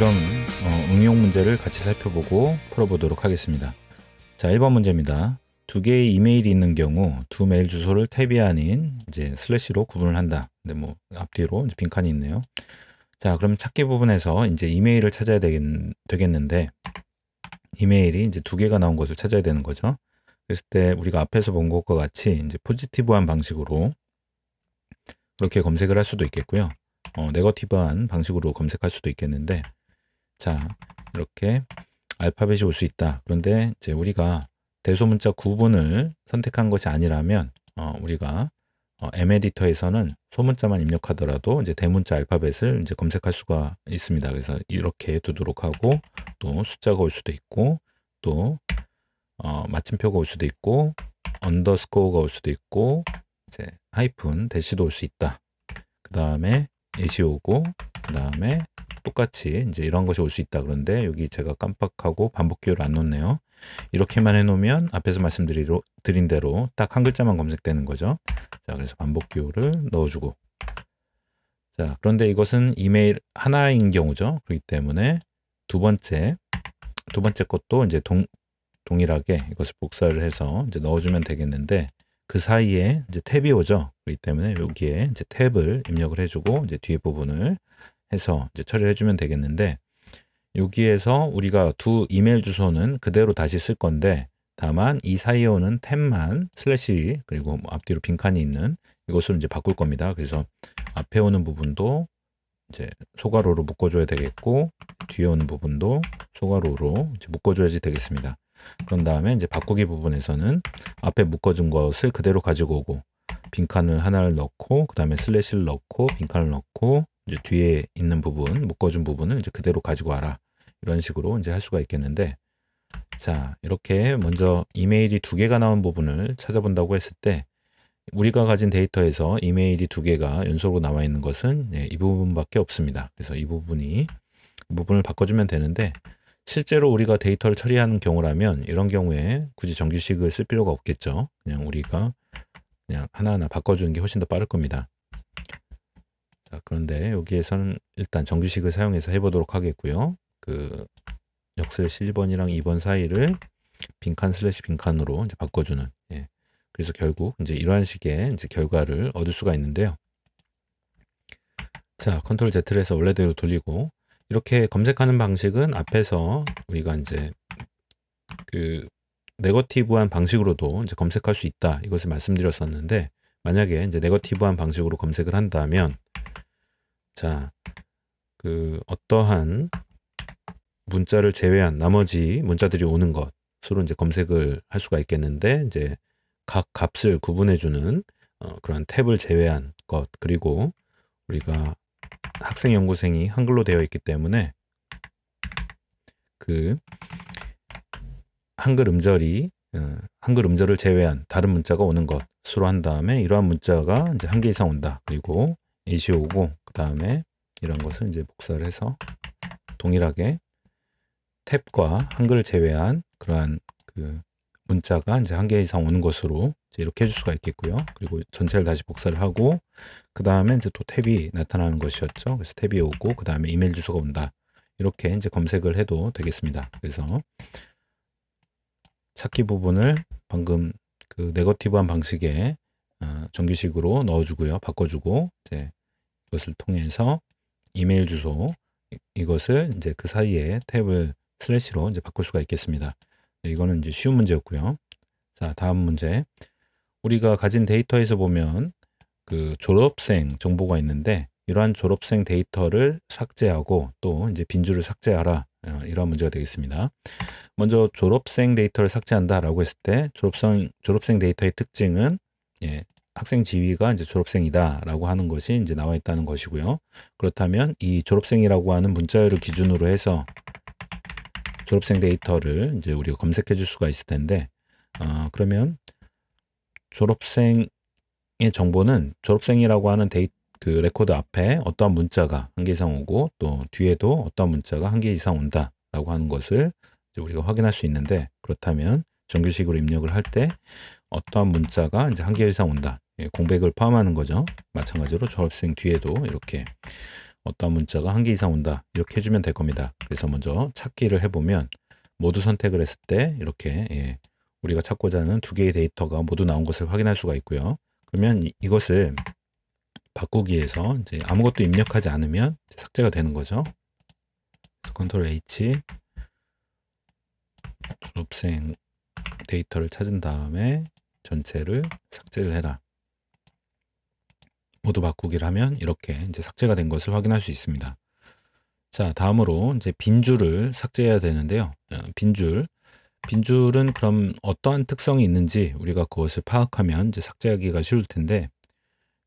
그럼 응용 문제를 같이 살펴보고 풀어보도록 하겠습니다. 자, 1번 문제입니다. 두 개의 이메일이 있는 경우 두 메일 주소를 탭이 아닌 이제 슬래시로 구분을 한다. 근데 뭐 앞뒤로 이제 빈칸이 있네요. 자, 그럼 찾기 부분에서 이제 이메일을 찾아야 되겠는데 이메일이 이제 두 개가 나온 것을 찾아야 되는 거죠. 그랬을 때 우리가 앞에서 본 것과 같이 이제 포지티브한 방식으로 그렇게 검색을 할 수도 있겠고요. 네거티브한 방식으로 검색할 수도 있겠는데, 자, 이렇게 알파벳이 올 수 있다. 그런데 이제 우리가 대소문자 구분을 선택한 것이 아니라면, 우리가 M 에디터에서는 소문자만 입력하더라도 이제 대문자 알파벳을 이제 검색할 수가 있습니다. 그래서 이렇게 두도록 하고, 또 숫자가 올 수도 있고, 또 마침표가 올 수도 있고, 언더스코어가 올 수도 있고, 이제 하이픈 대시도 올 수 있다. 그 다음에 애시 오고, 그 다음에 똑같이 이제 이런 것이 올 수 있다. 그런데 여기 제가 깜빡하고 반복 기호를 안 놓네요. 이렇게만 해놓으면 앞에서 말씀드린 대로 딱 한 글자만 검색되는 거죠. 자, 그래서 반복 기호를 넣어주고. 자, 그런데 이것은 이메일 하나인 경우죠. 그렇기 때문에 두 번째 것도 이제 동일하게 이것을 복사를 해서 이제 넣어주면 되겠는데, 그 사이에 이제 탭이 오죠. 그렇기 때문에 여기에 이제 탭을 입력을 해주고 이제 뒤에 부분을 해서 이제 처리를 해주면 되겠는데, 여기에서 우리가 두 이메일 주소는 그대로 다시 쓸 건데, 다만 이 사이에 오는 탭만 슬래시 그리고 뭐 앞뒤로 빈칸이 있는 이것을 이제 바꿀 겁니다. 그래서 앞에 오는 부분도 이제 소괄호로 묶어줘야 되겠고, 뒤에 오는 부분도 소괄호로 이제 묶어줘야지 되겠습니다. 그런 다음에 이제 바꾸기 부분에서는 앞에 묶어준 것을 그대로 가지고 오고, 빈칸을 하나를 넣고, 그 다음에 슬래시를 넣고, 빈칸을 넣고, 이제 뒤에 있는 부분, 묶어준 부분을 이제 그대로 가지고 와라. 이런 식으로 이제 할 수가 있겠는데, 자, 이렇게 먼저 이메일이 두 개가 나온 부분을 찾아본다고 했을 때, 우리가 가진 데이터에서 이메일이 두 개가 연속으로 나와 있는 것은 이 부분밖에 없습니다. 그래서 이 부분을 바꿔주면 되는데, 실제로 우리가 데이터를 처리하는 경우라면 이런 경우에 굳이 정규식을 쓸 필요가 없겠죠. 그냥 우리가 그냥 하나하나 바꿔주는 게 훨씬 더 빠를 겁니다. 자, 그런데 여기에서는 일단 정규식을 사용해서 해보도록 하겠고요. 그 역슬래시 1번이랑 2번 사이를 빈칸 슬래시 빈칸으로 이제 바꿔주는, 예. 그래서 결국 이제 이러한 식의 이제 결과를 얻을 수가 있는데요. 자, 컨트롤 Z를 해서 원래대로 돌리고, 이렇게 검색하는 방식은 앞에서 우리가 이제 그 네거티브한 방식으로도 이제 검색할 수 있다. 이것을 말씀드렸었는데, 만약에 이제 네거티브한 방식으로 검색을 한다면, 자, 그 어떠한 문자를 제외한 나머지 문자들이 오는 것으로 이제 검색을 할 수가 있겠는데, 이제 각 값을 구분해주는 그런 탭을 제외한 것, 그리고 우리가 학생 연구생이 한글로 되어 있기 때문에 그 한글 음절을 제외한 다른 문자가 오는 것으로 한 다음에 이러한 문자가 이제 한 개 이상 온다. 그리고 예시 오고, 그 다음에 이런 것을 이제 복사를 해서 동일하게 탭과 한글을 제외한 그러한 그 문자가 이제 한 개 이상 오는 것으로 이제 이렇게 해줄 수가 있겠고요. 그리고 전체를 다시 복사를 하고, 그 다음에 이제 또 탭이 나타나는 것이었죠. 그래서 탭이 오고, 그 다음에 이메일 주소가 온다. 이렇게 이제 검색을 해도 되겠습니다. 그래서 찾기 부분을 방금 그 네거티브한 방식의 정규식으로 넣어주고요. 바꿔주고, 이제 이것을 통해서 이메일 주소, 이것을 이제 그 사이에 탭을 슬래시로 이제 바꿀 수가 있겠습니다. 네, 이거는 이제 쉬운 문제였고요. 자, 다음 문제. 우리가 가진 데이터에서 보면 그 졸업생 정보가 있는데, 이러한 졸업생 데이터를 삭제하고 또 이제 빈줄을 삭제하라. 이러한 문제가 되겠습니다. 먼저 졸업생 데이터를 삭제한다라고 했을 때 졸업생 데이터의 특징은, 예, 학생 지위가 이제 졸업생이다라고 하는 것이 이제 나와 있다는 것이고요. 그렇다면 이 졸업생이라고 하는 문자열을 기준으로 해서 졸업생 데이터를 이제 우리가 검색해 줄 수가 있을 텐데, 그러면 졸업생의 정보는 졸업생이라고 하는 그 레코드 앞에 어떠한 문자가 한 개 이상 오고, 또 뒤에도 어떠한 문자가 한 개 이상 온다라고 하는 것을 이제 우리가 확인할 수 있는데, 그렇다면 정규식으로 입력을 할 때 어떠한 문자가 이제 한 개 이상 온다. 예, 공백을 포함하는 거죠. 마찬가지로 졸업생 뒤에도 이렇게 어떠한 문자가 한 개 이상 온다 이렇게 해주면 될 겁니다. 그래서 먼저 찾기를 해보면 모두 선택을 했을 때 이렇게 우리가 찾고자 하는 두 개의 데이터가 모두 나온 것을 확인할 수가 있고요. 그러면 이것을 바꾸기에서 이제 아무것도 입력하지 않으면 삭제가 되는 거죠. 컨트롤 H 졸업생 데이터를 찾은 다음에 전체를 삭제를 해라. 모두 바꾸기를 하면 이렇게 이제 삭제가 된 것을 확인할 수 있습니다. 자, 다음으로 이제 빈줄을 삭제해야 되는데요. 빈줄은 그럼 어떠한 특성이 있는지 우리가 그것을 파악하면 이제 삭제하기가 쉬울 텐데,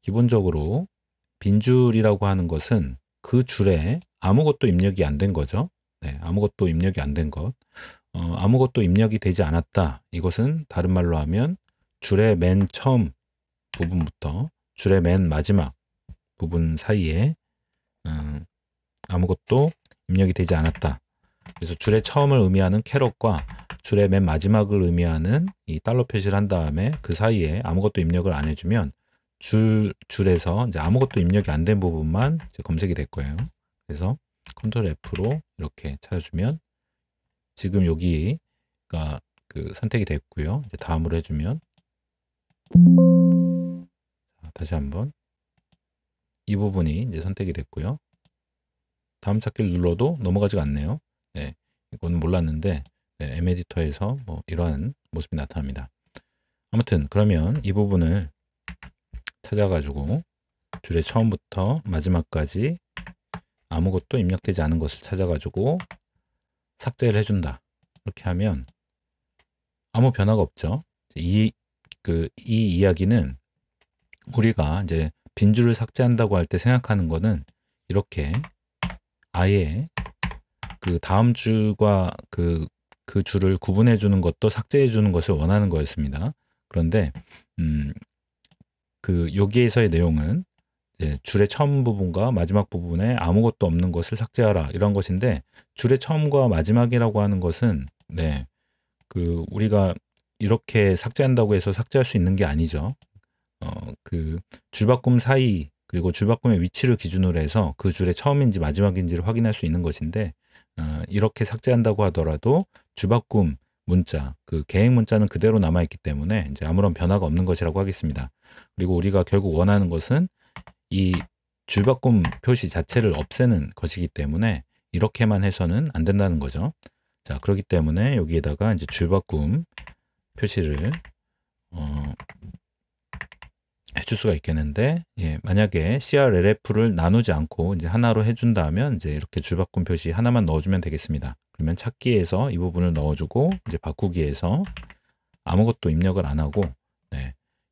기본적으로 빈줄이라고 하는 것은 그 줄에 아무것도 입력이 안 된 거죠. 네, 아무것도 입력이 안 된 것. 아무것도 입력이 되지 않았다. 이것은 다른 말로 하면 줄의 맨 처음 부분부터 줄의 맨 마지막 부분 사이에 아무것도 입력이 되지 않았다. 그래서 줄의 처음을 의미하는 캐럿과 줄의 맨 마지막을 의미하는 이 달러 표시를 한 다음에 그 사이에 아무것도 입력을 안 해주면 줄에서 이제 아무것도 입력이 안 된 부분만 이제 검색이 될 거예요. 그래서 컨트롤 F로 이렇게 찾아주면 지금 여기가 그 선택이 됐고요. 이제 다음으로 해주면 다시 한번 이 부분이 이제 선택이 됐고요. 다음 찾기를 눌러도 넘어가지가 않네요. 네, 이건 몰랐는데 M 에디터에서 뭐 이러한 모습이 나타납니다. 아무튼 그러면 이 부분을 찾아가지고 줄의 처음부터 마지막까지 아무것도 입력되지 않은 것을 찾아가지고 삭제를 해준다. 이렇게 하면 아무 변화가 없죠. 이 이야기는 우리가 이제 빈줄을 삭제한다고 할 때 생각하는 거는 이렇게 아예 그 다음 줄과 그 줄을 구분해 주는 것도 삭제해 주는 것을 원하는 거였습니다. 그런데 여기에서의 내용은 이제 줄의 처음 부분과 마지막 부분에 아무것도 없는 것을 삭제하라 이런 것인데, 줄의 처음과 마지막이라고 하는 것은 우리가 이렇게 삭제한다고 해서 삭제할 수 있는 게 아니죠. 줄바꿈 사이 그리고 줄바꿈의 위치를 기준으로 해서 그 줄의 처음인지 마지막인지를 확인할 수 있는 것인데, 이렇게 삭제한다고 하더라도 줄바꿈 문자, 그 계획 문자는 그대로 남아있기 때문에 이제 아무런 변화가 없는 것이라고 하겠습니다. 그리고 우리가 결국 원하는 것은 이 줄바꿈 표시 자체를 없애는 것이기 때문에 이렇게만 해서는 안 된다는 거죠. 자, 그렇기 때문에 여기에다가 이제 줄바꿈 표시를 해줄 수가 있겠는데, 만약에 CRLF를 나누지 않고 이제 하나로 해준다면 이제 이렇게 줄바꿈 표시 하나만 넣어주면 되겠습니다. 그러면 찾기에서 이 부분을 넣어주고 이제 바꾸기에서 아무것도 입력을 안 하고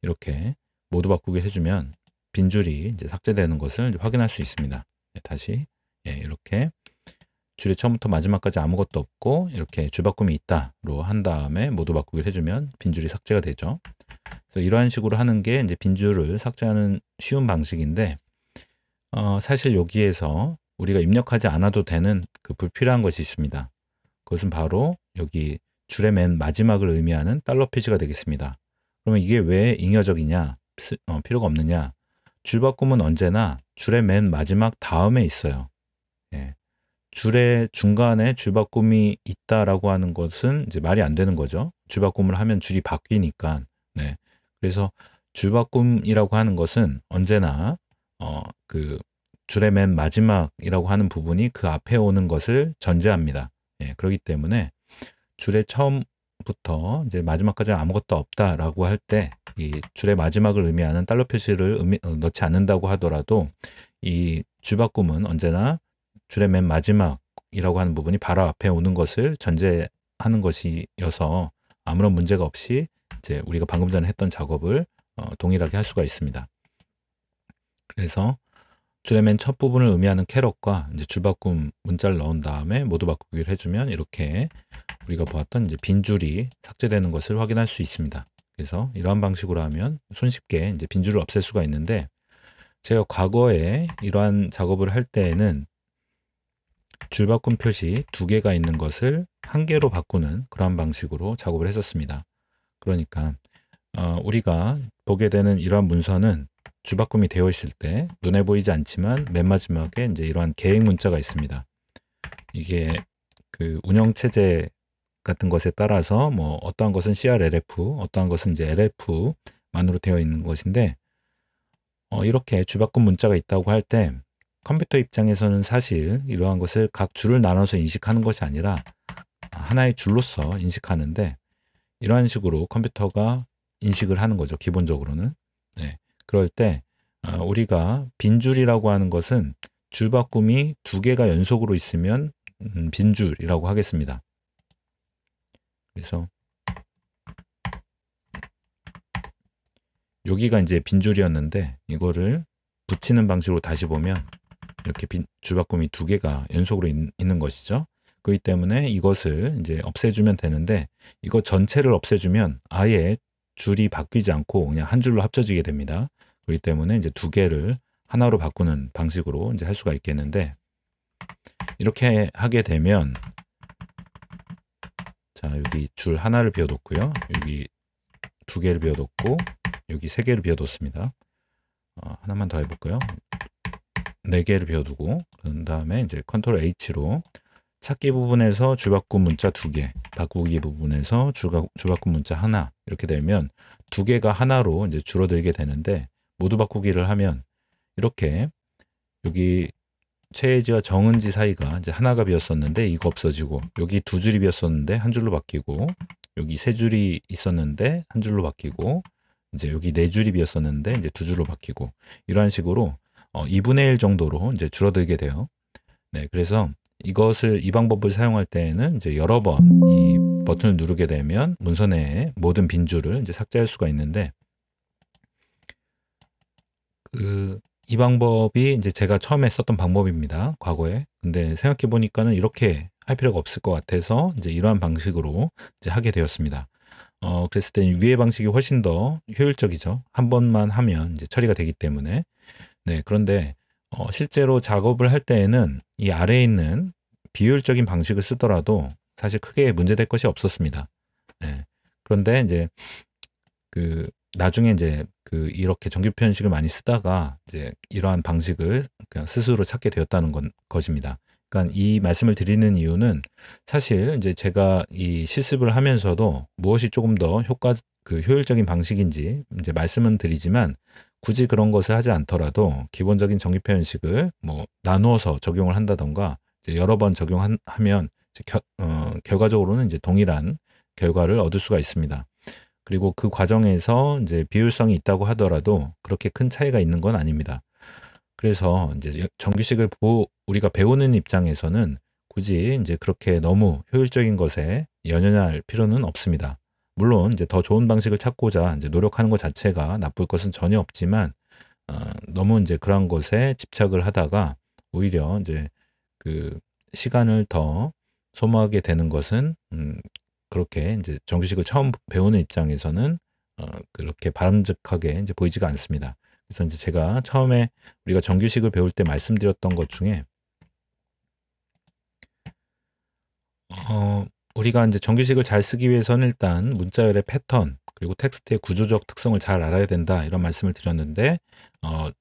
이렇게 모두 바꾸기 해주면 빈줄이 이제 삭제되는 것을 확인할 수 있습니다. 다시 이렇게 줄의 처음부터 마지막까지 아무것도 없고 이렇게 줄바꿈이 있다로 한 다음에 모두 바꾸기를 해주면 빈줄이 삭제가 되죠. 그래서 이러한 식으로 하는 게 이제 빈줄을 삭제하는 쉬운 방식인데, 사실 여기에서 우리가 입력하지 않아도 되는 그 불필요한 것이 있습니다. 그것은 바로 여기 줄의 맨 마지막을 의미하는 달러 표시가 되겠습니다. 그러면 이게 왜 잉여적이냐, 필요가 없느냐? 줄바꿈은 언제나 줄의 맨 마지막 다음에 있어요. 줄의 중간에 줄바꿈이 있다라고 하는 것은 이제 말이 안 되는 거죠. 줄바꿈을 하면 줄이 바뀌니까. 그래서 줄바꿈이라고 하는 것은 언제나 그 줄의 맨 마지막이라고 하는 부분이 그 앞에 오는 것을 전제합니다. 그렇기 때문에 줄의 처음부터 이제 마지막까지 아무것도 없다라고 할 때 이 줄의 마지막을 의미하는 달러 표시를 넣지 않는다고 하더라도 이 줄바꿈은 언제나 줄의 맨 마지막이라고 하는 부분이 바로 앞에 오는 것을 전제하는 것이어서 아무런 문제가 없이 이제 우리가 방금 전에 했던 작업을 동일하게 할 수가 있습니다. 그래서 줄의 맨 첫 부분을 의미하는 캐럿과 이제 줄바꿈 문자를 넣은 다음에 모두 바꾸기를 해주면 이렇게 우리가 보았던 이제 빈줄이 삭제되는 것을 확인할 수 있습니다. 그래서 이러한 방식으로 하면 손쉽게 이제 빈줄을 없앨 수가 있는데, 제가 과거에 이러한 작업을 할 때에는 줄바꿈 표시 두 개가 있는 것을 한 개로 바꾸는 그러한 방식으로 작업을 했었습니다. 그러니까 우리가 보게 되는 이러한 문서는 주바꿈이 되어 있을 때 눈에 보이지 않지만 맨 마지막에 이제 이러한 계획 문자가 있습니다. 이게 그 운영 체제 같은 것에 따라서 뭐 어떠한 것은 CRLF, 어떠한 것은 이제 LF만으로 되어 있는 것인데 이렇게 주바꿈 문자가 있다고 할 때 컴퓨터 입장에서는 사실 이러한 것을 각 줄을 나눠서 인식하는 것이 아니라 하나의 줄로서 인식하는데 이러한 식으로 컴퓨터가 인식을 하는 거죠. 기본적으로는. 네. 그럴 때 우리가 빈줄이라고 하는 것은 줄바꿈이 두 개가 연속으로 있으면 빈줄이라고 하겠습니다. 그래서 여기가 이제 빈줄이었는데 이거를 붙이는 방식으로 다시 보면 이렇게 줄바꿈이 두 개가 연속으로 있는 것이죠. 그렇기 때문에 이것을 이제 없애주면 되는데 이거 전체를 없애주면 아예 줄이 바뀌지 않고 그냥 한 줄로 합쳐지게 됩니다. 그렇기 때문에 이제 두 개를 하나로 바꾸는 방식으로 이제 할 수가 있겠는데 이렇게 하게 되면 자 여기 줄 하나를 비워뒀고요. 여기 두 개를 비워뒀고 여기 세 개를 비워뒀습니다. 하나만 더 해볼까요? 네 개를 비워두고 그런 다음에 이제 컨트롤 H로 찾기 부분에서 줄바꿈 문자 두 개, 바꾸기 부분에서 줄바꿈 문자 하나 이렇게 되면 두 개가 하나로 이제 줄어들게 되는데 모두 바꾸기를 하면 이렇게 여기 최혜지와 정은지 사이가 이제 하나가 비었었는데 이거 없어지고 여기 두 줄이 비었었는데 한 줄로 바뀌고 여기 세 줄이 있었는데 한 줄로 바뀌고 이제 여기 네 줄이 비었었는데 이제 두 줄로 바뀌고 이러한 식으로 2분의 1 정도로 이제 줄어들게 돼요. 네, 그래서 이 방법을 사용할 때에는 이제 여러 번 이 버튼을 누르게 되면 문서 내에 모든 빈줄을 이제 삭제할 수가 있는데 이 방법이 이제 제가 처음에 썼던 방법입니다. 과거에. 근데 생각해 보니까는 이렇게 할 필요가 없을 것 같아서 이제 이러한 방식으로 이제 하게 되었습니다. 그랬을 때 위의 방식이 훨씬 더 효율적이죠. 한 번만 하면 이제 처리가 되기 때문에. 네, 그런데 실제로 작업을 할 때에는 이 아래에 있는 비효율적인 방식을 쓰더라도 사실 크게 문제될 것이 없었습니다. 네. 그런데 이제 나중에 이제 이렇게 정규 표현식을 많이 쓰다가 이제 이러한 방식을 그냥 스스로 찾게 되었다는 것입니다. 그러니까 이 말씀을 드리는 이유는 사실 이제 제가 이 실습을 하면서도 무엇이 조금 더 효율적인 방식인지 이제 말씀은 드리지만 굳이 그런 것을 하지 않더라도 기본적인 정규 표현식을 뭐 나누어서 적용을 한다던가 이제 여러 번 적용하면 결과적으로는 이제 동일한 결과를 얻을 수가 있습니다. 그리고 그 과정에서 이제 비효율성이 있다고 하더라도 그렇게 큰 차이가 있는 건 아닙니다. 그래서 이제 정규식을 우리가 배우는 입장에서는 굳이 이제 그렇게 너무 효율적인 것에 연연할 필요는 없습니다. 물론 이제 더 좋은 방식을 찾고자 이제 노력하는 것 자체가 나쁠 것은 전혀 없지만 너무 이제 그런 것에 집착을 하다가 오히려 이제 그 시간을 더 소모하게 되는 것은 그렇게 이제 정규식을 처음 배우는 입장에서는 그렇게 바람직하게 이제 보이지가 않습니다. 그래서 이제 제가 처음에 우리가 정규식을 배울 때 말씀드렸던 것 중에 우리가 이제 정규식을 잘 쓰기 위해서는 일단 문자열의 패턴 그리고 텍스트의 구조적 특성을 잘 알아야 된다 이런 말씀을 드렸는데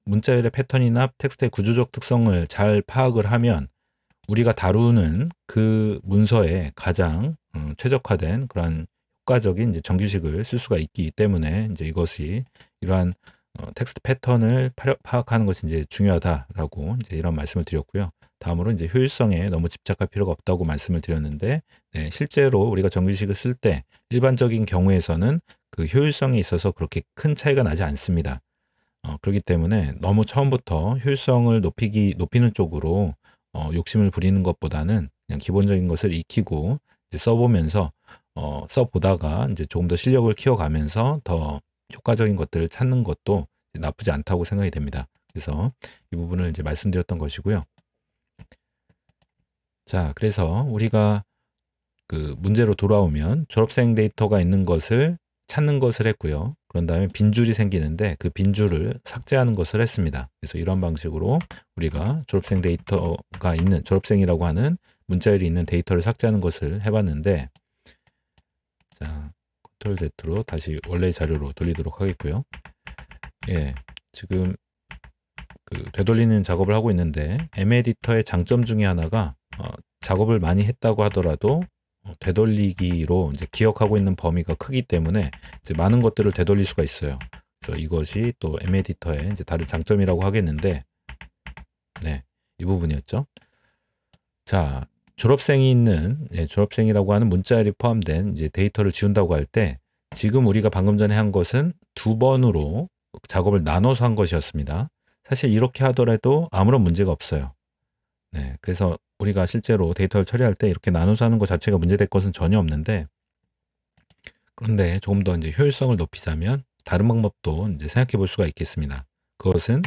문자열의 패턴이나 텍스트의 구조적 특성을 잘 파악을 하면 우리가 다루는 그 문서에 가장 최적화된 그러한 효과적인 이제 정규식을 쓸 수가 있기 때문에 이제 이것이 이러한 텍스트 패턴을 파악하는 것이 이제 중요하다라고 이제 이런 말씀을 드렸고요. 다음으로 이제 효율성에 너무 집착할 필요가 없다고 말씀을 드렸는데 네, 실제로 우리가 정규식을 쓸 때 일반적인 경우에서는 그 효율성에 있어서 그렇게 큰 차이가 나지 않습니다. 그렇기 때문에 너무 처음부터 효율성을 높이는 쪽으로 욕심을 부리는 것보다는 그냥 기본적인 것을 익히고 이제 써보면서 써보다가 이제 조금 더 실력을 키워가면서 더 효과적인 것들을 찾는 것도 나쁘지 않다고 생각이 됩니다. 그래서 이 부분을 이제 말씀드렸던 것이고요. 자, 그래서 우리가 그 문제로 돌아오면 졸업생 데이터가 있는 것을 찾는 것을 했고요. 그런 다음에 빈줄이 생기는데 그 빈줄을 삭제하는 것을 했습니다. 그래서 이런 방식으로 우리가 졸업생이라고 하는 문자열이 있는 데이터를 삭제하는 것을 해봤는데 자, 컨트롤 Z로 다시 원래 자료로 돌리도록 하겠고요. 예, 지금 그 되돌리는 작업을 하고 있는데 M 에디터의 장점 중에 하나가 작업을 많이 했다고 하더라도 되돌리기로 이제 기억하고 있는 범위가 크기 때문에 이제 많은 것들을 되돌릴 수가 있어요. 그래서 이것이 또 M 에디터의 이제 다른 장점이라고 하겠는데, 네, 이 부분이었죠. 자, 졸업생이 있는 졸업생이라고 하는 문자열이 포함된 이제 데이터를 지운다고 할 때 지금 우리가 방금 전에 한 것은 두 번으로 작업을 나눠서 한 것이었습니다. 사실 이렇게 하더라도 아무런 문제가 없어요. 네, 그래서 우리가 실제로 데이터를 처리할 때 이렇게 나눠서 하는 것 자체가 문제될 것은 전혀 없는데, 그런데 조금 더 이제 효율성을 높이자면 다른 방법도 이제 생각해 볼 수가 있겠습니다. 그것은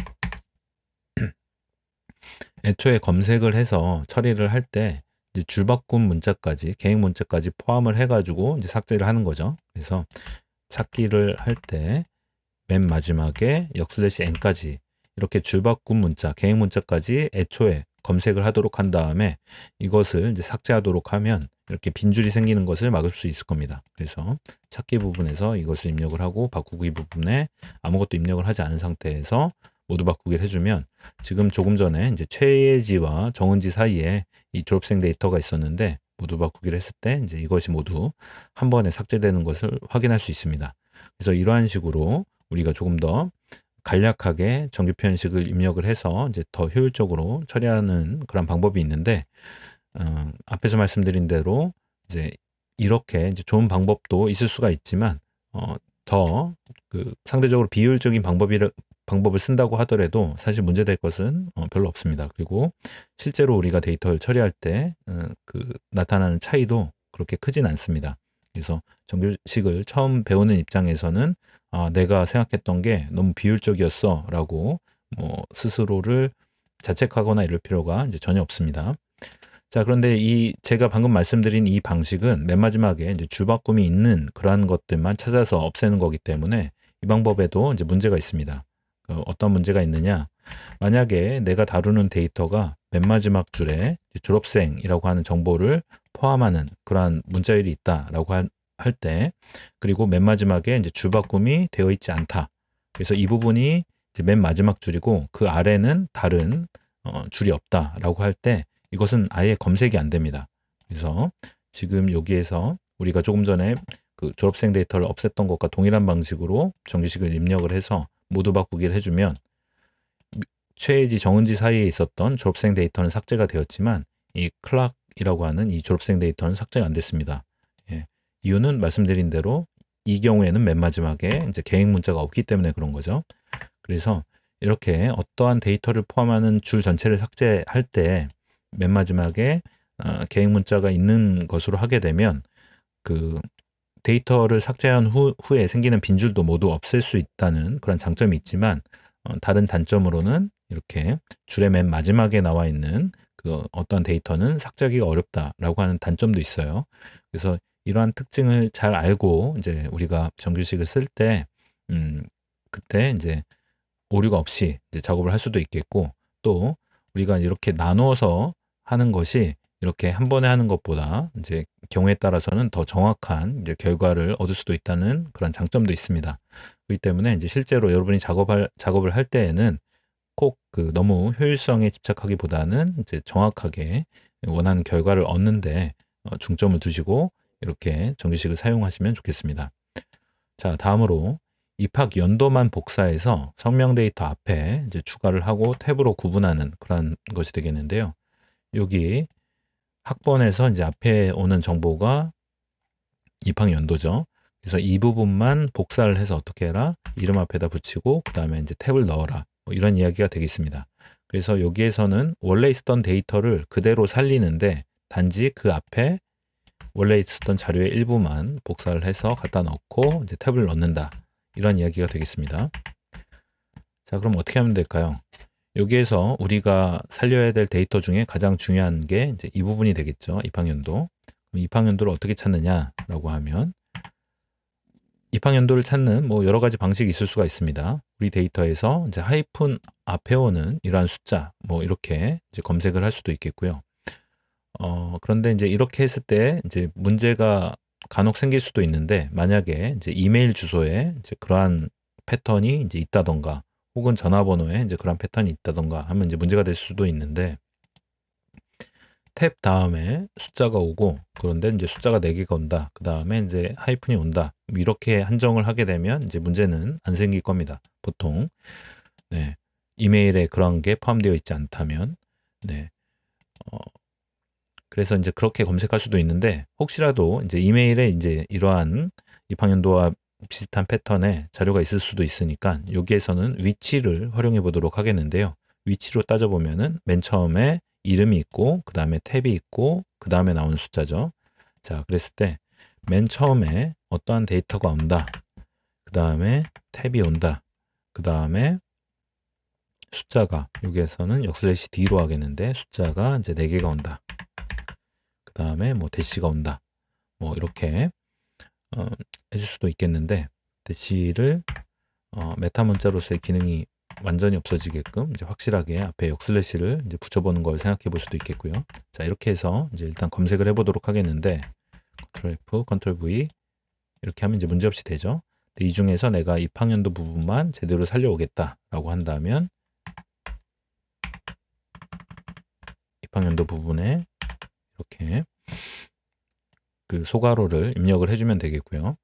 애초에 검색을 해서 처리를 할 때 줄바꿈 문자까지, 계획 문자까지 포함을 해가지고 이제 삭제를 하는 거죠. 그래서 찾기를 할 때 맨 마지막에 역/n까지 이렇게 줄바꿈 문자, 계획 문자까지 애초에 검색을 하도록 한 다음에 이것을 이제 삭제하도록 하면 이렇게 빈줄이 생기는 것을 막을 수 있을 겁니다. 그래서 찾기 부분에서 이것을 입력을 하고 바꾸기 부분에 아무것도 입력을 하지 않은 상태에서 모두 바꾸기를 해주면 지금 조금 전에 이제 최예지와 정은지 사이에 이 졸업생 데이터가 있었는데 모두 바꾸기를 했을 때 이제 이것이 모두 한 번에 삭제되는 것을 확인할 수 있습니다. 그래서 이러한 식으로 우리가 조금 더 간략하게 정규 표현식을 입력을 해서 이제 더 효율적으로 처리하는 그런 방법이 있는데, 앞에서 말씀드린 대로 이제 이렇게 이제 좋은 방법도 있을 수가 있지만, 더 그 상대적으로 비효율적인 방법을 쓴다고 하더라도 사실 문제될 것은 별로 없습니다. 그리고 실제로 우리가 데이터를 처리할 때 그 나타나는 차이도 그렇게 크진 않습니다. 그래서 정규식을 처음 배우는 입장에서는 내가 생각했던 게 너무 비효율적이었어라고 뭐 스스로를 자책하거나 이럴 필요가 이제 전혀 없습니다. 자, 그런데 이 제가 방금 말씀드린 이 방식은 맨 마지막에 이제 줄바꿈이 있는 그러한 것들만 찾아서 없애는 거기 때문에 이 방법에도 이제 문제가 있습니다. 어떤 문제가 있느냐? 만약에 내가 다루는 데이터가 맨 마지막 줄에 이제 졸업생이라고 하는 정보를 포함하는 그러한 문자열이 있다라고 할 때, 그리고 맨 마지막에 이제 줄바꿈이 되어 있지 않다. 그래서 이 부분이 이제 맨 마지막 줄이고 그 아래는 다른 줄이 없다라고 할 때 이것은 아예 검색이 안 됩니다. 그래서 지금 여기에서 우리가 조금 전에 그 졸업생 데이터를 없앴던 것과 동일한 방식으로 정규식을 입력을 해서 모두 바꾸기를 해주면 최애지 정은지 사이에 있었던 졸업생 데이터는 삭제가 되었지만 이 클락이라고 하는 이 졸업생 데이터는 삭제가 안 됐습니다. 예, 이유는 말씀드린 대로 이 경우에는 맨 마지막에 이제 계획 문자가 없기 때문에 그런 거죠. 그래서 이렇게 어떠한 데이터를 포함하는 줄 전체를 삭제할 때 맨 마지막에 계획 문자가 있는 것으로 하게 되면 그 데이터를 삭제한 후에 생기는 빈줄도 모두 없앨 수 있다는 그런 장점이 있지만 다른 단점으로는 이렇게 줄의 맨 마지막에 나와 있는 그 어떤 데이터는 삭제하기가 어렵다라고 하는 단점도 있어요. 그래서 이러한 특징을 잘 알고 이제 우리가 정규식을 쓸 때 그때 이제 오류가 없이 이제 작업을 할 수도 있겠고, 또 우리가 이렇게 나누어서 하는 것이 이렇게 한 번에 하는 것보다 이제 경우에 따라서는 더 정확한 이제 결과를 얻을 수도 있다는 그런 장점도 있습니다. 그렇기 때문에 이제 실제로 여러분이 작업을 할 때에는 꼭 그 너무 효율성에 집착하기보다는 이제 정확하게 원하는 결과를 얻는데 중점을 두시고 이렇게 정규식을 사용하시면 좋겠습니다. 자, 다음으로 입학 연도만 복사해서 성명 데이터 앞에 이제 추가를 하고 탭으로 구분하는 그런 것이 되겠는데요. 여기 학번에서 이제 앞에 오는 정보가 입학 연도죠. 그래서 이 부분만 복사를 해서 어떻게 해라? 이름 앞에다 붙이고 그 다음에 이제 탭을 넣어라. 뭐 이런 이야기가 되겠습니다. 그래서 여기에서는 원래 있었던 데이터를 그대로 살리는데 단지 그 앞에 원래 있었던 자료의 일부만 복사를 해서 갖다 넣고 이제 탭을 넣는다. 이런 이야기가 되겠습니다. 자, 그럼 어떻게 하면 될까요? 여기에서 우리가 살려야 될 데이터 중에 가장 중요한 게 이제 이 부분이 되겠죠. 입학연도. 그럼 입학연도를 어떻게 찾느냐라고 하면 입학연도를 찾는 뭐 여러 가지 방식이 있을 수가 있습니다. 우리 데이터에서 이제 하이픈 앞에 오는 이러한 숫자 뭐 이렇게 이제 검색을 할 수도 있겠고요. 그런데 이제 이렇게 했을 때 이제 문제가 간혹 생길 수도 있는데 만약에 이제 이메일 주소에 이제 그러한 패턴이 이제 있다던가 혹은 전화번호에 이제 그런 패턴이 있다던가 하면 이제 문제가 될 수도 있는데 탭 다음에 숫자가 오고 그런데 이제 숫자가 4개가 온다. 그 다음에 이제 하이픈이 온다. 뭐 이렇게 한정을 하게 되면 이제 문제는 안 생길 겁니다. 보통. 네. 이메일에 그런 게 포함되어 있지 않다면. 네. 그래서 이제 그렇게 검색할 수도 있는데 혹시라도 이제 이메일에 이제 이러한 입학연도와 비슷한 패턴의 자료가 있을 수도 있으니까 여기에서는 위치를 활용해 보도록 하겠는데요. 위치로 따져보면은 맨 처음에 이름이 있고 그 다음에 탭이 있고 그 다음에 나오는 숫자죠. 자, 그랬을 때 맨 처음에 어떠한 데이터가 온다. 그 다음에 탭이 온다. 그 다음에 숫자가 여기에서는 역슬래시 D로 하겠는데 숫자가 이제 4개가 온다. 그 다음에 뭐 대시가 온다. 뭐 이렇게 해줄 수도 있겠는데 대시를 메타 문자로서의 기능이 완전히 없어지게끔 이제 확실하게 앞에 역슬래시를 이제 붙여보는 걸 생각해 볼 수도 있겠고요. 자, 이렇게 해서 이제 일단 검색을 해보도록 하겠는데 Ctrl F, Ctrl V 이렇게 하면 이제 문제없이 되죠. 근데 이 중에서 내가 입학연도 부분만 제대로 살려오겠다라고 한다면 입학연도 부분에 이렇게 그 소괄호를 입력을 해주면 되겠고요.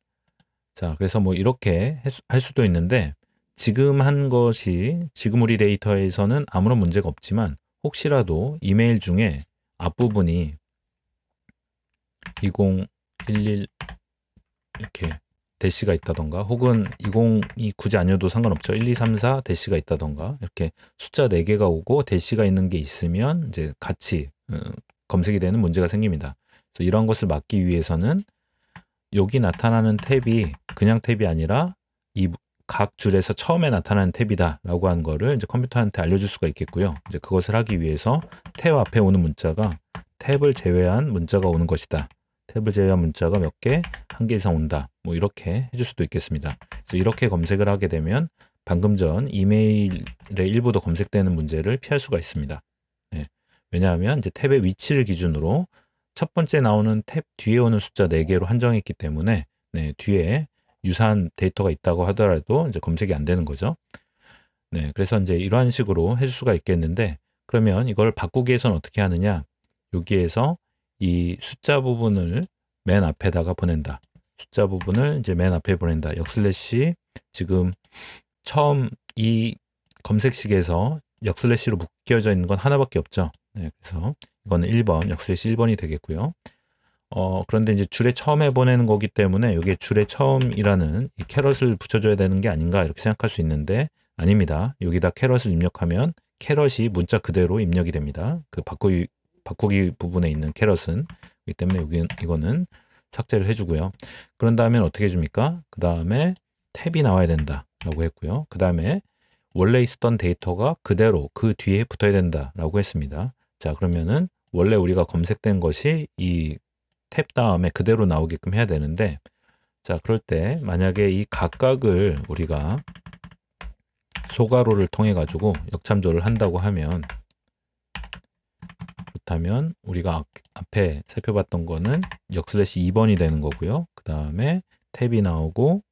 자, 그래서 뭐 이렇게 할 수도 있는데 지금 한 것이 지금 우리 데이터에서는 아무런 문제가 없지만 혹시라도 이메일 중에 앞부분이 2011 이렇게 대시가 있다던가 혹은 20이 굳이 아니어도 상관없죠. 1, 2, 3, 4 대시가 있다던가 이렇게 숫자 4개가 오고 대시가 있는 게 있으면 이제 같이 검색이 되는 문제가 생깁니다. 그래서 이런 것을 막기 위해서는 여기 나타나는 탭이 그냥 탭이 아니라 이 각 줄에서 처음에 나타나는 탭이다 라고 하는 거를 이제 컴퓨터한테 알려줄 수가 있겠고요. 이제 그것을 하기 위해서 탭 앞에 오는 문자가 탭을 제외한 문자가 오는 것이다. 탭을 제외한 문자가 몇 개? 1개 이상 온다. 뭐 이렇게 해줄 수도 있겠습니다. 그래서 이렇게 검색을 하게 되면 방금 전 이메일의 일부도 검색되는 문제를 피할 수가 있습니다. 네. 왜냐하면 이제 탭의 위치를 기준으로 첫 번째 나오는 탭 뒤에 오는 숫자 4개로 한정했기 때문에 네, 뒤에 유사한 데이터가 있다고 하더라도 이제 검색이 안 되는 거죠. 네, 그래서 이제 이러한 식으로 해줄 수가 있겠는데 그러면 이걸 바꾸기 위해서는 어떻게 하느냐? 여기에서 이 숫자 부분을 맨 앞에다가 보낸다. 숫자 부분을 이제 맨 앞에 보낸다. 역슬래시 지금 처음 이 검색식에서 역슬래시로 묶여져 있는 건 하나밖에 없죠. 네, 그래서 이거는 1번, 역슬래시 1번이 되겠고요. 그런데 이제 줄에 처음에 보내는 거기 때문에 여기에 줄에 처음이라는 이 캐럿을 붙여줘야 되는 게 아닌가 이렇게 생각할 수 있는데 아닙니다. 여기다 캐럿을 입력하면 캐럿이 문자 그대로 입력이 됩니다. 그 바꾸기 부분에 있는 캐럿은 그렇기 때문에 이거는 삭제를 해주고요. 그런 다음에 어떻게 해줍니까? 그 다음에 탭이 나와야 된다라고 했고요. 그 다음에 원래 있었던 데이터가 그대로 그 뒤에 붙어야 된다라고 했습니다. 자, 그러면은 원래 우리가 검색된 것이 이 탭 다음에 그대로 나오게끔 해야 되는데 자, 그럴 때 만약에 이 각각을 우리가 소괄호를 통해 가지고 역참조를 한다고 하면 그렇다면 우리가 앞에 살펴봤던 거는 역슬래시 2번이 되는 거고요. 그 다음에 탭이 나오고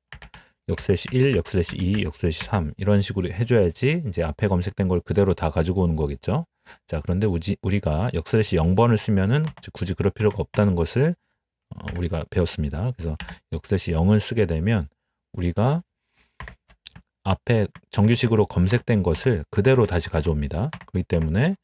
역슬래시 1, 역슬래시 2, 역슬래시 3 이런 식으로 해줘야지 이제 앞에 검색된 걸 그대로 다 가지고 오는 거겠죠. 자, 그런데 우리가 역슬래시 0번을 쓰면은 굳이 그럴 필요가 없다는 것을 우리가 배웠습니다. 그래서 역슬래시 0을 쓰게 되면 우리가 앞에 정규식으로 검색된 것을 그대로 다시 가져옵니다. 그렇기 때문에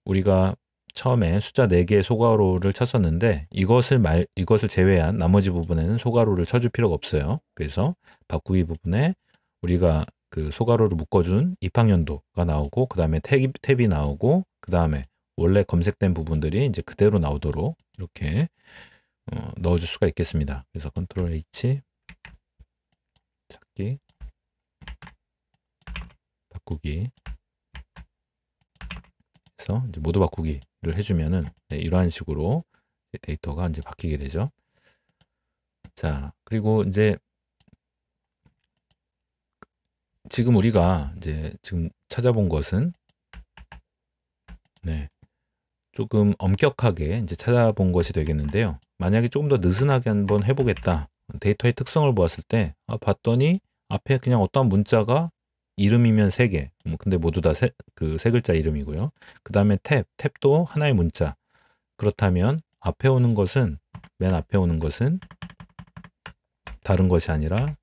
우리가 처음에 숫자 4개의 소괄호를 쳤었는데 이것을 제외한 나머지 부분에는 소괄호를 쳐줄 필요가 없어요. 그래서 바꾸기 부분에 우리가 그 소괄호를 묶어준 입학연도가 나오고 그 다음에 탭이 나오고 그 다음에 원래 검색된 부분들이 이제 그대로 나오도록 이렇게 넣어줄 수가 있겠습니다. 그래서 Ctrl H 찾기 바꾸기 해서 이제 모두 바꾸기를 해주면은 네, 이러한 식으로 데이터가 이제 바뀌게 되죠. 자, 그리고 이제 지금 우리가 이제 지금 찾아본 것은 네, 조금 엄격하게 이제 찾아본 것이 되겠는데요. 만약에 조금 더 느슨하게 한번 해보겠다. 데이터의 특성을 보았을 때 봤더니 앞에 그냥 어떤 문자가 이름이면 3개. 근데 모두 다 세 글자 이름이고요. 그 다음에 탭도 하나의 문자. 그렇다면 앞에 오는 것은, 맨 앞에 오는 것은 다른 것이 아니라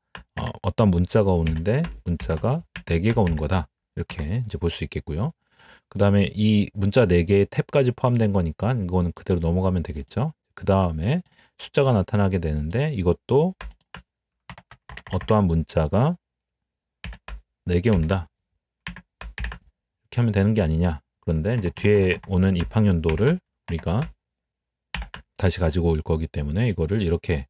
어떤 문자가 오는데 문자가 4개가 오는 거다. 이렇게 이제 볼 수 있겠고요. 그 다음에 이 문자 4개의 탭까지 포함된 거니까 이거는 그대로 넘어가면 되겠죠. 그 다음에 숫자가 나타나게 되는데 이것도 어떠한 문자가 4개 온다. 이렇게 하면 되는 게 아니냐. 그런데 이제 뒤에 오는 입학연도를 우리가 다시 가지고 올 거기 때문에 이거를 이렇게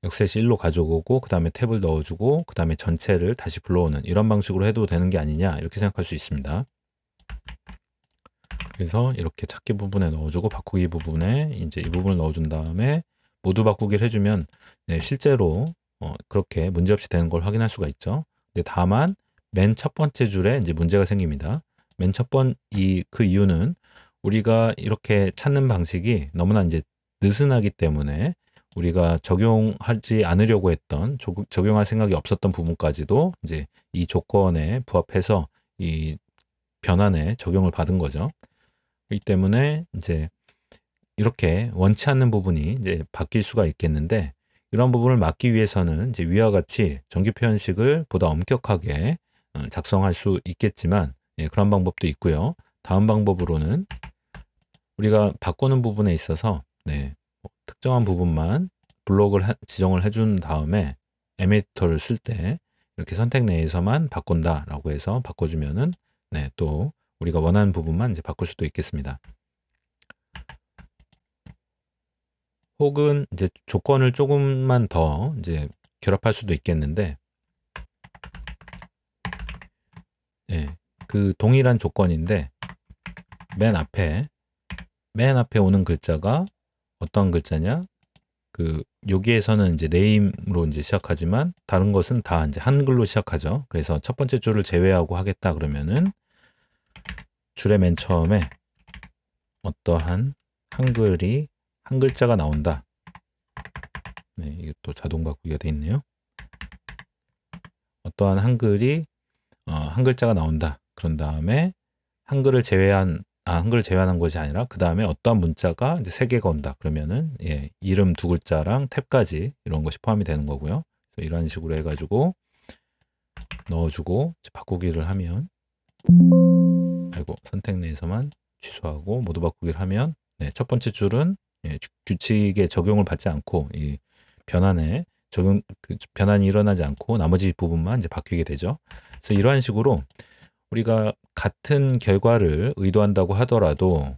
역셋이 1로 가져오고 그 다음에 탭을 넣어주고 그 다음에 전체를 다시 불러오는 이런 방식으로 해도 되는 게 아니냐 이렇게 생각할 수 있습니다. 그래서 이렇게 찾기 부분에 넣어주고 바꾸기 부분에 이제 이 부분을 넣어준 다음에 모두 바꾸기를 해주면 실제로 그렇게 문제없이 되는 걸 확인할 수가 있죠. 근데 다만 맨 첫 번째 줄에 이제 문제가 생깁니다. 맨 첫 그 이유는 우리가 이렇게 찾는 방식이 너무나 이제 느슨하기 때문에 우리가 적용하지 않으려고 했던 적용할 생각이 없었던 부분까지도 이제 이 조건에 부합해서 이 변환에 적용을 받은 거죠. 그렇기 때문에 이제 이렇게 원치 않는 부분이 이제 바뀔 수가 있겠는데 이런 부분을 막기 위해서는 이제 위와 같이 정규 표현식을 보다 엄격하게 작성할 수 있겠지만 그런 방법도 있고요. 다음 방법으로는 우리가 바꾸는 부분에 있어서 특정한 부분만 블록을 지정을 해준 다음에 에디터를 쓸 때 이렇게 선택 내에서만 바꾼다라고 해서 바꿔주면은 또 우리가 원하는 부분만 이제 바꿀 수도 있겠습니다. 혹은 이제 조건을 조금만 더 이제 결합할 수도 있겠는데, 그 동일한 조건인데 맨 앞에 오는 글자가 어떤 글자냐? 여기에서는 이제 네임으로 이제 시작하지만 다른 것은 다 이제 한글로 시작하죠. 그래서 첫 번째 줄을 제외하고 하겠다 그러면은 줄의 맨 처음에 어떠한 한글이 한 글자가 나온다. 이게 또 자동 바꾸기가 돼 있네요. 어떠한 한글이 한 글자가 나온다. 그런 다음에 한글을 제외하는 것이 아니라 그 다음에 어떠한 문자가 이제 3개가 온다. 그러면은 이름 2글자랑 탭까지 이런 것이 포함이 되는 거고요. 그래서 이런 식으로 해가지고 넣어주고 바꾸기를 하면 선택 내에서만 취소하고 모두 바꾸기를 하면 첫 번째 줄은 규칙에 적용을 받지 않고 이 변환에 변환이 일어나지 않고 나머지 부분만 이제 바뀌게 되죠. 그래서 이러한 식으로 우리가 같은 결과를 의도한다고 하더라도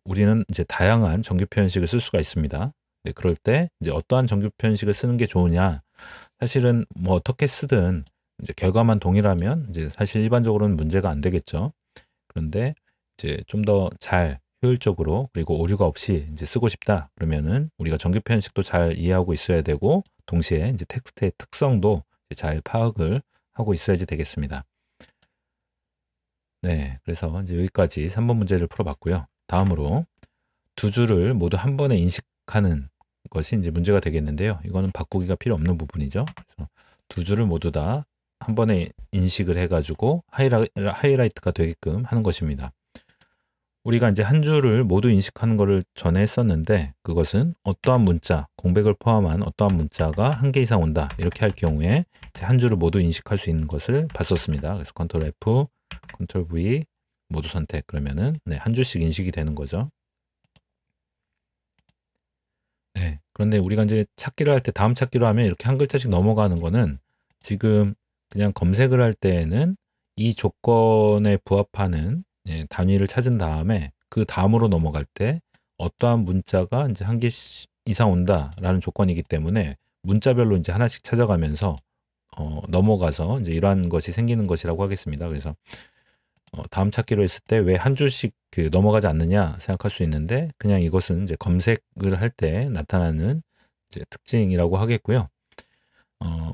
우리는 이제 다양한 정규 표현식을 쓸 수가 있습니다. 그럴 때 이제 어떠한 정규 표현식을 쓰는 게 좋으냐? 사실은 뭐 어떻게 쓰든 이제 결과만 동일하면 이제 사실 일반적으로는 문제가 안 되겠죠. 그런데 이제 좀 더 잘 효율적으로 그리고 오류가 없이 이제 쓰고 싶다 그러면은 우리가 정규 표현식도 잘 이해하고 있어야 되고 동시에 이제 텍스트의 특성도 잘 파악을 하고 있어야지 되겠습니다. 그래서 이제 여기까지 3번 문제를 풀어봤고요. 다음으로 두 줄을 모두 한 번에 인식하는 것이 이제 문제가 되겠는데요. 이거는 바꾸기가 필요 없는 부분이죠. 그래서 두 줄을 모두 다 한 번에 인식을 해가지고 하이라이트가 되게끔 하는 것입니다. 우리가 이제 한 줄을 모두 인식하는 것을 전에 했었는데 그것은 어떠한 문자, 공백을 포함한 어떠한 문자가 한 개 이상 온다. 이렇게 할 경우에 한 줄을 모두 인식할 수 있는 것을 봤었습니다. 그래서 컨트롤 F, 컨트롤 V 모두 선택 그러면은 한 줄씩 인식이 되는 거죠. 그런데 우리가 이제 찾기를 할 때 다음 찾기로 하면 이렇게 한 글자씩 넘어가는 거는 지금 그냥 검색을 할 때에는 이 조건에 부합하는 단위를 찾은 다음에 그 다음으로 넘어갈 때 어떠한 문자가 이제 한 개 이상 온다라는 조건이기 때문에 문자별로 이제 하나씩 찾아가면서 넘어가서 이제 이러한 것이 생기는 것이라고 하겠습니다. 그래서 다음 찾기로 했을 때 왜 한 줄씩 넘어가지 않느냐 생각할 수 있는데 그냥 이것은 이제 검색을 할 때 나타나는 이제 특징이라고 하겠고요.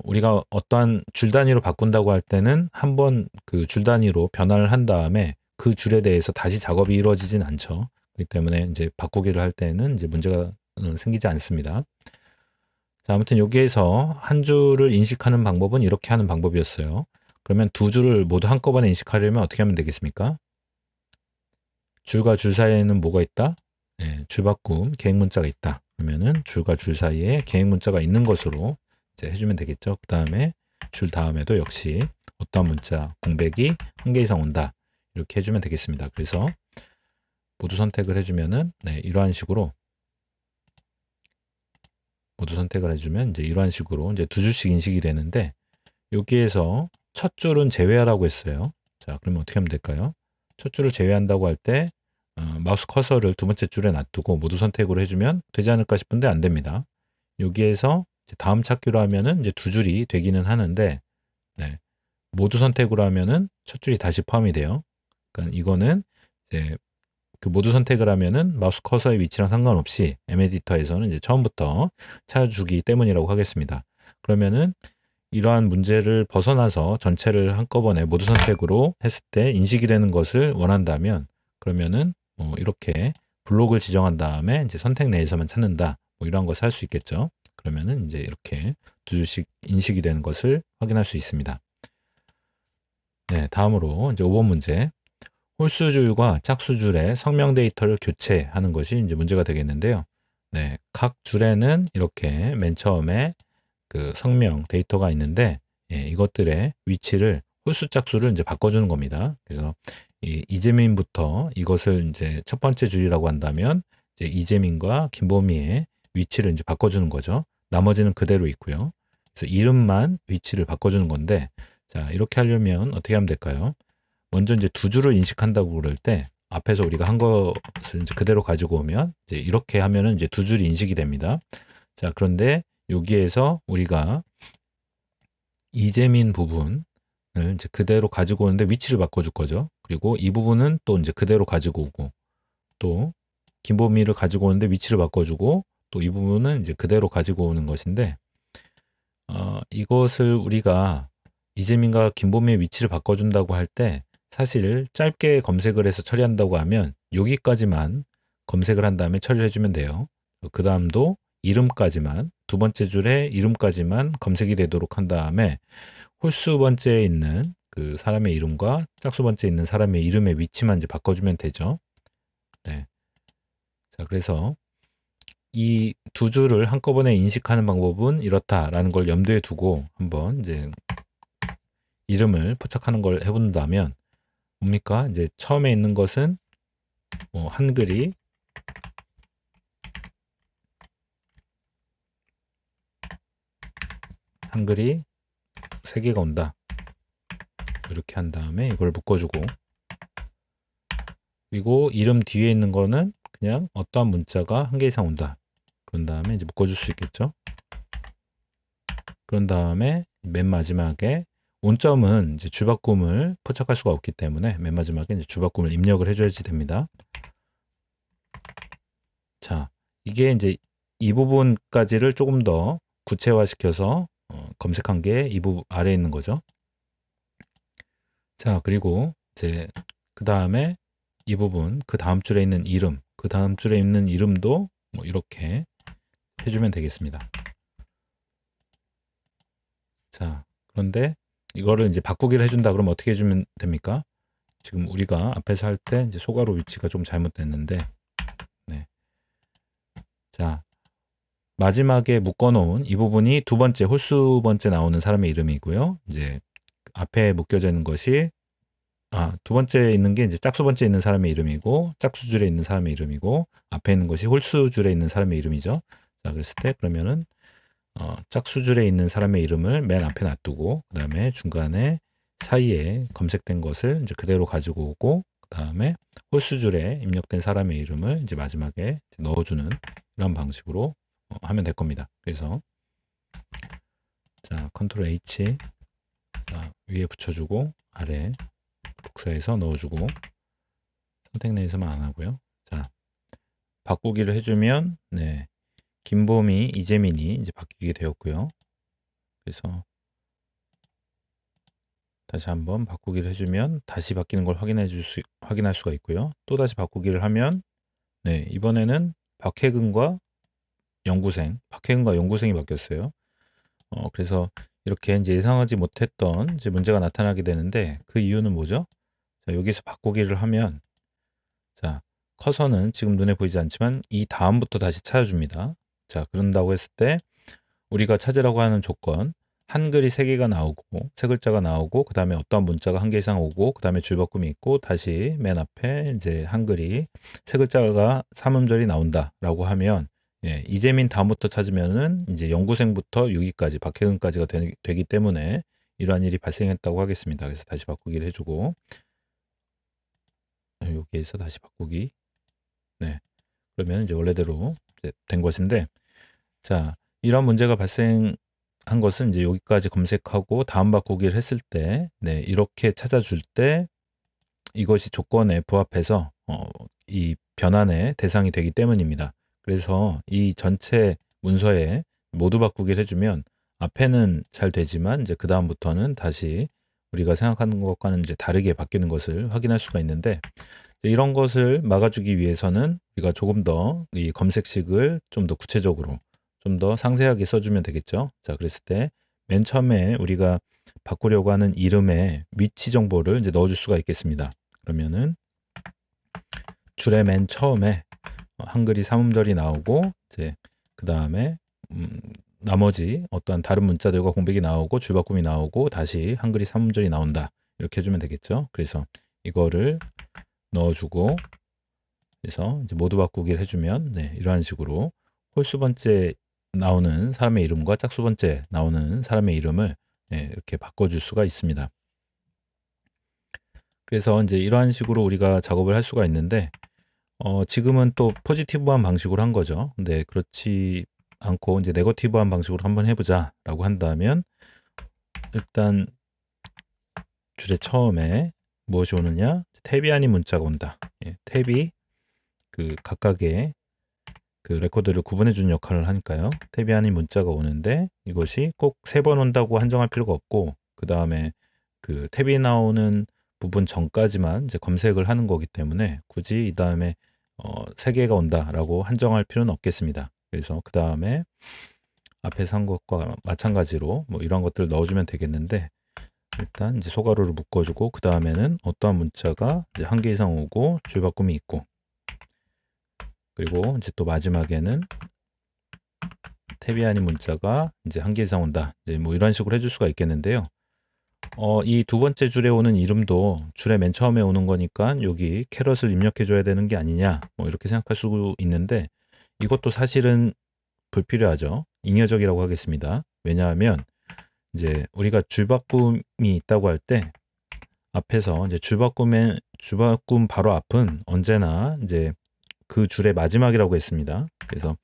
우리가 어떠한 줄 단위로 바꾼다고 할 때는 한번 그 줄 단위로 변화를 한 다음에 그 줄에 대해서 다시 작업이 이루어지진 않죠. 그렇기 때문에 이제 바꾸기를 할 때는 이제 문제가 생기지 않습니다. 자, 아무튼 여기에서 한 줄을 인식하는 방법은 이렇게 하는 방법이었어요. 그러면 두 줄을 모두 한꺼번에 인식하려면 어떻게 하면 되겠습니까? 줄과 줄 사이에는 뭐가 있다? 네, 줄바꿈 계획 문자가 있다. 그러면은 줄과 줄 사이에 계획 문자가 있는 것으로 이제 해주면 되겠죠. 그 다음에 줄 다음에도 역시 어떠한 문자 공백이 한 개 이상 온다. 이렇게 해주면 되겠습니다. 그래서 모두 선택을 해주면은 네, 이러한 식으로 모두 선택을 해주면 이제 이러한 식으로 이제 두 줄씩 인식이 되는데 여기에서 첫 줄은 제외하라고 했어요. 자, 그러면 어떻게 하면 될까요? 첫 줄을 제외한다고 할 때 마우스 커서를 두 번째 줄에 놔두고 모두 선택으로 해주면 되지 않을까 싶은데 안 됩니다. 여기에서 이제 다음 찾기로 하면은 이제 두 줄이 되기는 하는데 네, 모두 선택으로 하면은 첫 줄이 다시 포함이 돼요. 그러니까 이거는 이제 그 모두 선택을 하면은 마우스 커서의 위치랑 상관없이 엠에디터에서는 이제 처음부터 찾아주기 때문이라고 하겠습니다. 그러면은 이러한 문제를 벗어나서 전체를 한꺼번에 모두 선택으로 했을 때 인식이 되는 것을 원한다면 그러면은 뭐 이렇게 블록을 지정한 다음에 이제 선택 내에서만 찾는다. 뭐 이런 것을 할 수 있겠죠. 그러면은 이제 이렇게 두 줄씩 인식이 되는 것을 확인할 수 있습니다. 네, 다음으로 이제 5번 문제. 홀수줄과 짝수줄의 성명 데이터를 교체하는 것이 이제 문제가 되겠는데요. 네, 각 줄에는 이렇게 맨 처음에 그 성명 데이터가 있는데 예, 이것들의 위치를 홀수 짝수를 이제 바꿔주는 겁니다. 그래서 이재민부터 이것을 이제 첫 번째 줄이라고 한다면 이제 이재민과 김보미의 위치를 이제 바꿔주는 거죠. 나머지는 그대로 있고요. 그래서 이름만 위치를 바꿔주는 건데 자 이렇게 하려면 어떻게 하면 될까요? 먼저 이제 두 줄을 인식한다고 그럴 때 앞에서 우리가 한 것을 이제 그대로 가지고 오면 이제 이렇게 하면은 이제 두 줄이 인식이 됩니다. 자 그런데 여기에서 우리가 이재민 부분을 이제 그대로 가지고 오는데 위치를 바꿔줄 거죠. 그리고 이 부분은 또 이제 그대로 가지고 오고 또 김보미를 가지고 오는데 위치를 바꿔주고 또 이 부분은 이제 그대로 가지고 오는 것인데 이것을 우리가 이재민과 김보미의 위치를 바꿔준다고 할 때 사실 짧게 검색을 해서 처리한다고 하면 여기까지만 검색을 한 다음에 처리를 해주면 돼요. 그 다음도 이름까지만 두 번째 줄에 이름까지만 검색이 되도록 한 다음에 홀수 번째에 있는 그 사람의 이름과 짝수 번째에 있는 사람의 이름의 위치만 이제 바꿔주면 되죠. 네. 자, 그래서 이 두 줄을 한꺼번에 인식하는 방법은 이렇다라는 걸 염두에 두고 한번 이제 이름을 포착하는 걸 해본다면 뭡니까? 이제 처음에 있는 것은 뭐 한글이 세 개가 온다. 이렇게 한 다음에 이걸 묶어주고 그리고 이름 뒤에 있는 거는 그냥 어떠한 문자가 한 개 이상 온다. 그런 다음에 이제 묶어줄 수 있겠죠. 그런 다음에 맨 마지막에 온점은 이제 줄바꿈을 포착할 수가 없기 때문에 맨 마지막에 이제 줄바꿈을 입력을 해줘야지 됩니다. 자, 이게 이제 이 부분까지를 조금 더 구체화시켜서 검색한 게 이 부분 아래에 있는 거죠. 자, 그리고 이제 그 다음에 이 부분, 그 다음 줄에 있는 이름, 그 다음 줄에 있는 이름도 뭐 이렇게 해주면 되겠습니다. 자, 그런데 이거를 이제 바꾸기를 해준다 그러면 어떻게 해주면 됩니까? 지금 우리가 앞에서 할 때 이제 소괄호 위치가 좀 잘못됐는데, 네. 자, 마지막에 묶어놓은 이 부분이 두 번째, 홀수 번째 나오는 사람의 이름이고요. 이제 앞에 묶여져 있는 것이 두 번째 있는 게 이제 짝수 번째 있는 사람의 이름이고 짝수 줄에 있는 사람의 이름이고 앞에 있는 것이 홀수 줄에 있는 사람의 이름이죠. 자, 그랬을 때 그러면은 짝수 줄에 있는 사람의 이름을 맨 앞에 놔두고 그다음에 중간에 사이에 검색된 것을 이제 그대로 가지고 오고 그다음에 홀수 줄에 입력된 사람의 이름을 이제 마지막에 이제 넣어주는 이런 방식으로 하면 될 겁니다. 그래서 자, 컨트롤 H 자, 위에 붙여주고 아래 복사해서 넣어주고 선택 내에서만 안 하고요. 자, 바꾸기를 해주면 네, 김보미, 이재민이 이제 바뀌게 되었고요. 그래서 다시 한번 바꾸기를 해주면 다시 바뀌는 걸 확인할 수가 있고요. 또 다시 바꾸기를 하면 네, 이번에는 박혜근과 연구생, 박혜은과 연구생이 바뀌었어요. 그래서 이렇게 이제 예상하지 못했던 이제 문제가 나타나게 되는데 그 이유는 뭐죠? 자, 여기서 바꾸기를 하면 자, 커서는 지금 눈에 보이지 않지만 이 다음부터 다시 찾아줍니다. 자, 그런다고 했을 때 우리가 찾으라고 하는 조건 한글이 3개가 나오고 세 글자가 나오고 그 다음에 어떠한 문자가 1개 이상 오고 그 다음에 줄바꿈이 있고 다시 맨 앞에 이제 한글이 세 글자가 삼음절이 나온다라고 하면 이재민 다음부터 찾으면은 이제 연구생부터 6위까지 박혜근까지가 되기 때문에 이러한 일이 발생했다고 하겠습니다. 그래서 다시 바꾸기를 해주고 여기에서 다시 바꾸기. 네. 그러면 이제 원래대로 이제 된 것인데 자, 이런 문제가 발생한 것은 이제 여기까지 검색하고 다음 바꾸기를 했을 때, 이렇게 찾아줄 때 이것이 조건에 부합해서 이 변환의 대상이 되기 때문입니다. 그래서 이 전체 문서에 모두 바꾸기를 해주면 앞에는 잘 되지만 이제 그 다음부터는 다시 우리가 생각하는 것과는 이제 다르게 바뀌는 것을 확인할 수가 있는데 이런 것을 막아주기 위해서는 우리가 조금 더 이 검색식을 좀 더 구체적으로 좀 더 상세하게 써주면 되겠죠. 자, 그랬을 때 맨 처음에 우리가 바꾸려고 하는 이름의 위치 정보를 이제 넣어줄 수가 있겠습니다. 그러면은 줄의 맨 처음에 한글이 삼음절이 나오고 이제 그 다음에 나머지 어떠한 다른 문자들과 공백이 나오고 줄바꿈이 나오고 다시 한글이 삼음절이 나온다 이렇게 해주면 되겠죠. 그래서 이거를 넣어주고 그래서 이제 모두 바꾸기를 해주면 이러한 식으로 홀수 번째 나오는 사람의 이름과 짝수 번째 나오는 사람의 이름을 이렇게 바꿔줄 수가 있습니다. 그래서 이제 이러한 식으로 우리가 작업을 할 수가 있는데 지금은 또 포지티브한 방식으로 한 거죠. 근데 그렇지 않고 이제 네거티브한 방식으로 한번 해보자라고 한다면 일단 줄의 처음에 무엇이 오느냐? 탭이 아닌 문자가 온다. 탭이 그 각각의 그 레코드를 구분해 주는 역할을 하니까요. 탭이 아닌 문자가 오는데 이것이 꼭 3번 온다고 한정할 필요가 없고 그 다음에 그 탭이 나오는 부분 전까지만 이제 검색을 하는 거기 때문에 굳이 이 다음에 3개가 온다라고 한정할 필요는 없겠습니다. 그래서 그 다음에 앞에서 한 것과 마찬가지로 뭐 이런 것들을 넣어주면 되겠는데 일단 이제 소가로를 묶어주고 그 다음에는 어떠한 문자가 이제 1개 이상 오고 줄바꿈이 있고 그리고 이제 또 마지막에는 탭이 아닌 문자가 이제 1개 이상 온다. 이제 뭐 이런 식으로 해줄 수가 있겠는데요. 이 두 번째 줄에 오는 이름도 줄의 맨 처음에 오는 거니까 여기 캐럿을 입력해 줘야 되는 게 아니냐. 뭐 이렇게 생각할 수 있는데 이것도 사실은 불필요하죠. 잉여적이라고 하겠습니다. 왜냐하면 이제 우리가 줄바꿈이 있다고 할 때 앞에서 이제 줄바꿈 바로 앞은 언제나 이제 그 줄의 마지막이라고 했습니다. 그래서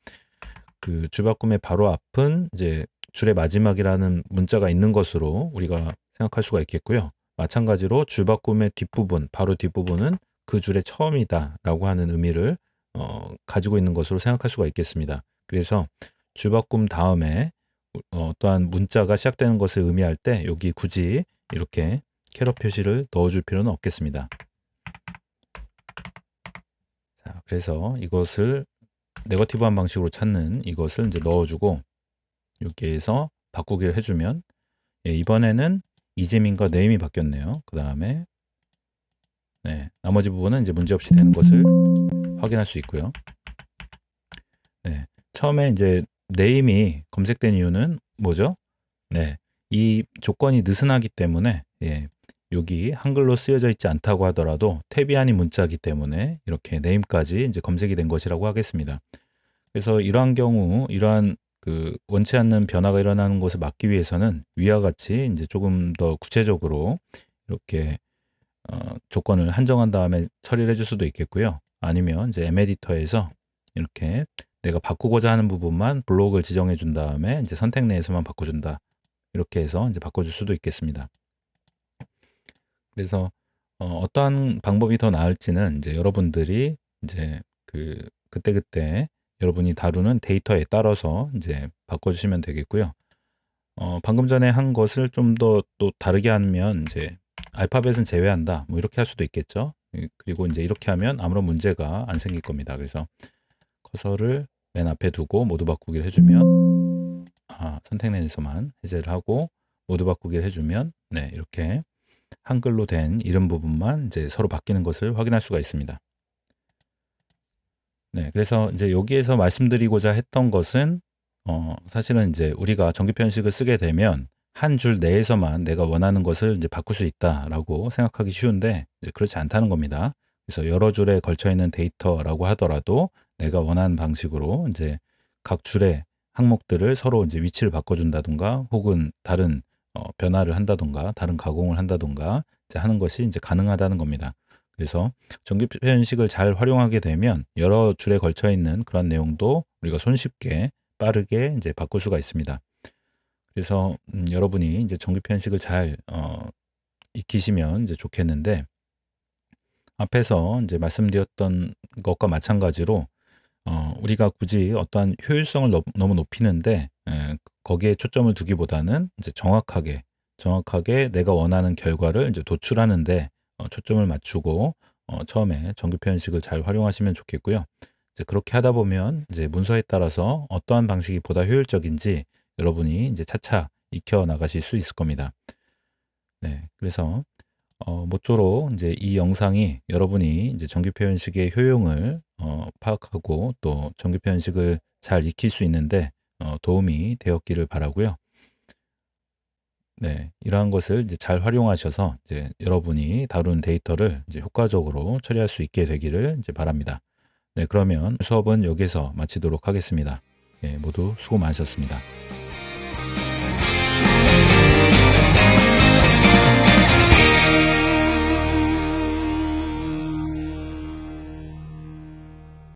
그 줄바꿈의 바로 앞은 이제 줄의 마지막이라는 문자가 있는 것으로 우리가 생각할 수가 있겠고요. 마찬가지로 줄바꿈의 뒷부분, 바로 뒷부분은 그 줄의 처음이다라고 하는 의미를 가지고 있는 것으로 생각할 수가 있겠습니다. 그래서 줄바꿈 다음에 또한 문자가 시작되는 것을 의미할 때 여기 굳이 이렇게 캐럿 표시를 넣어줄 필요는 없겠습니다. 자, 그래서 이것을 네거티브한 방식으로 찾는 이것을 이제 넣어주고 여기에서 바꾸기를 해주면 이번에는 이재민과 네임이 바뀌었네요. 그 다음에 나머지 부분은 이제 문제없이 되는 것을 확인할 수 있고요. 처음에 이제 네임이 검색된 이유는 뭐죠? 이 조건이 느슨하기 때문에 여기 한글로 쓰여져 있지 않다고 하더라도 탭이 아닌 문자이기 때문에 이렇게 네임까지 이제 검색이 된 것이라고 하겠습니다. 그래서 이러한 경우 이러한 그 원치 않는 변화가 일어나는 것을 막기 위해서는 위와 같이 이제 조금 더 구체적으로 이렇게 조건을 한정한 다음에 처리를 해줄 수도 있겠고요. 아니면 이제 M 에디터에서 이렇게 내가 바꾸고자 하는 부분만 블록을 지정해 준 다음에 이제 선택 내에서만 바꿔준다. 이렇게 해서 이제 바꿔줄 수도 있겠습니다. 그래서 어떠한 방법이 더 나을지는 이제 여러분들이 이제 그때그때 여러분이 다루는 데이터에 따라서 이제 바꿔주시면 되겠고요. 방금 전에 한 것을 좀 더 또 다르게 하면 이제 알파벳은 제외한다. 뭐 이렇게 할 수도 있겠죠. 그리고 이제 이렇게 하면 아무런 문제가 안 생길 겁니다. 그래서 커서를 맨 앞에 두고 모두 바꾸기를 해주면 선택란에서만 해제를 하고 모두 바꾸기를 해주면 네, 이렇게 한글로 된 이름 부분만 이제 서로 바뀌는 것을 확인할 수가 있습니다. 네, 그래서 이제 여기에서 말씀드리고자 했던 것은 사실은 이제 우리가 정규 표현식을 쓰게 되면 한 줄 내에서만 내가 원하는 것을 이제 바꿀 수 있다라고 생각하기 쉬운데 이제 그렇지 않다는 겁니다. 그래서 여러 줄에 걸쳐 있는 데이터라고 하더라도 내가 원하는 방식으로 이제 각 줄의 항목들을 서로 이제 위치를 바꿔준다든가 혹은 다른 변화를 한다든가 다른 가공을 한다든가 이제 하는 것이 이제 가능하다는 겁니다. 그래서 정규 표현식을 잘 활용하게 되면 여러 줄에 걸쳐 있는 그런 내용도 우리가 손쉽게 빠르게 이제 바꿀 수가 있습니다. 그래서 여러분이 이제 정규 표현식을 잘 익히시면 이제 좋겠는데 앞에서 이제 말씀드렸던 것과 마찬가지로 우리가 굳이 어떠한 효율성을 너무 높이는데 거기에 초점을 두기보다는 이제 정확하게 내가 원하는 결과를 이제 도출하는데 초점을 맞추고 처음에 정규 표현식을 잘 활용하시면 좋겠고요. 이제 그렇게 하다 보면 이제 문서에 따라서 어떠한 방식이 보다 효율적인지 여러분이 이제 차차 익혀 나가실 수 있을 겁니다. 네, 그래서 모쪼록 이제 이 영상이 여러분이 이제 정규 표현식의 효용을 파악하고 또 정규 표현식을 잘 익힐 수 있는데 도움이 되었기를 바라고요. 네, 이러한 것을 이제 잘 활용하셔서 이제 여러분이 다룬 데이터를 이제 효과적으로 처리할 수 있게 되기를 이제 바랍니다. 네, 그러면 수업은 여기서 마치도록 하겠습니다. 네, 모두 수고 많으셨습니다.